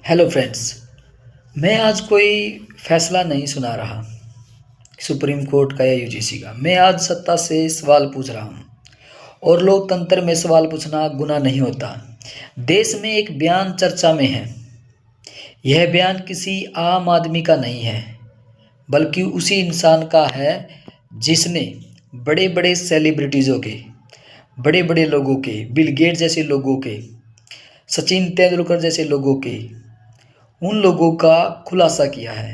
Hello friends. मैं आज कोई फैसला नहीं सुना रहा सुप्रीम कोर्ट का या यूजीसी का। मैं आज सत्ता से सवाल पूछ रहा हूँ। और लोकतंत्र में सवाल पूछना गुनाह नहीं होता। देश में एक बयान चर्चा में है। यह बयान किसी आम आदमी का नहीं है, बल्कि उसी इंसान का है जिसने बड़े बड़े सेलिब्रिटीज़ों के, बड़े बड़े लोगों के, बिल गेट जैसे लोगों के, सचिन तेंदुलकर जैसे लोगों के, उन लोगों का खुलासा किया है।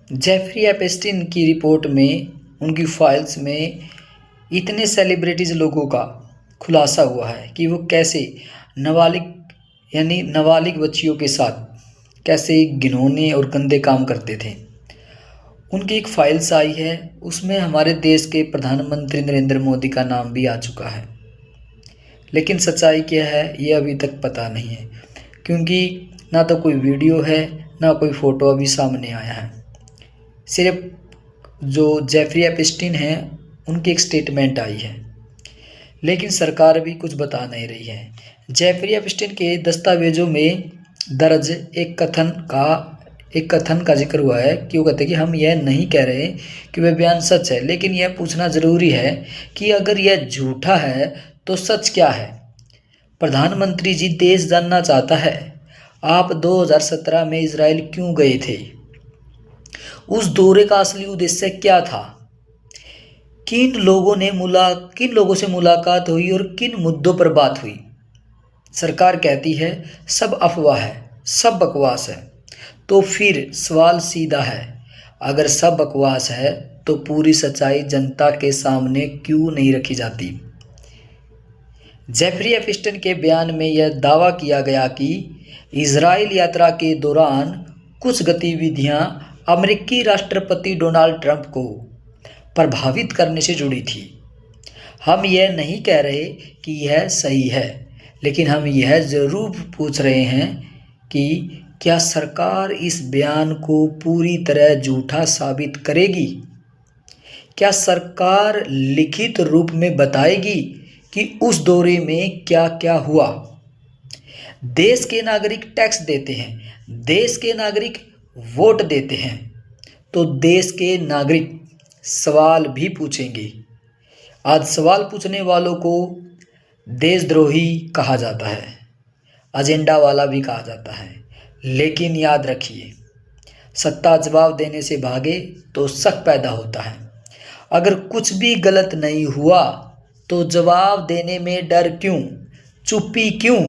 जेफरी एप्स्टीन की रिपोर्ट में, उनकी फाइल्स में इतने सेलिब्रिटीज़ लोगों का खुलासा हुआ है कि वो कैसे नाबालिग यानी नाबालिग बच्चियों के साथ कैसे घिनौने और गंदे काम करते थे। उनकी एक फाइल्स आई है, उसमें हमारे देश के प्रधानमंत्री नरेंद्र मोदी का नाम भी आ चुका है। लेकिन सच्चाई क्या है ये अभी तक पता नहीं है, क्योंकि ना तो कोई वीडियो है ना कोई फ़ोटो अभी सामने आया है। सिर्फ जो जेफरी एप्स्टीन हैं उनकी एक स्टेटमेंट आई है, लेकिन सरकार भी कुछ बता नहीं रही है। जेफरी एप्स्टीन के दस्तावेजों में दर्ज एक कथन का जिक्र हुआ है कि वो कहते हैं कि हम यह नहीं कह रहे कि वह बयान सच है, लेकिन यह पूछना ज़रूरी है कि अगर यह झूठा है तो सच क्या है। प्रधानमंत्री जी, देश जानना चाहता है आप 2017 में इजराइल क्यों गए थे? उस दौरे का असली उद्देश्य क्या था? किन लोगों से मुलाकात हुई और किन मुद्दों पर बात हुई? सरकार कहती है सब अफवाह है, सब बकवास है। तो फिर सवाल सीधा है, अगर सब बकवास है तो पूरी सच्चाई जनता के सामने क्यों नहीं रखी जाती? जेफरी एप्स्टीन के बयान में यह दावा किया गया कि इजराइल यात्रा के दौरान कुछ गतिविधियां अमेरिकी राष्ट्रपति डोनाल्ड ट्रंप को प्रभावित करने से जुड़ी थी। हम यह नहीं कह रहे कि यह सही है, लेकिन हम यह ज़रूर पूछ रहे हैं कि क्या सरकार इस बयान को पूरी तरह झूठा साबित करेगी? क्या सरकार लिखित रूप में बताएगी कि उस दौरे में क्या क्या हुआ? देश के नागरिक टैक्स देते हैं, देश के नागरिक वोट देते हैं, तो देश के नागरिक सवाल भी पूछेंगे। आज सवाल पूछने वालों को देशद्रोही कहा जाता है, एजेंडा वाला भी कहा जाता है। लेकिन याद रखिए, सत्ता जवाब देने से भागे तो शक पैदा होता है। अगर कुछ भी गलत नहीं हुआ तो जवाब देने में डर क्यों, चुप्पी क्यों?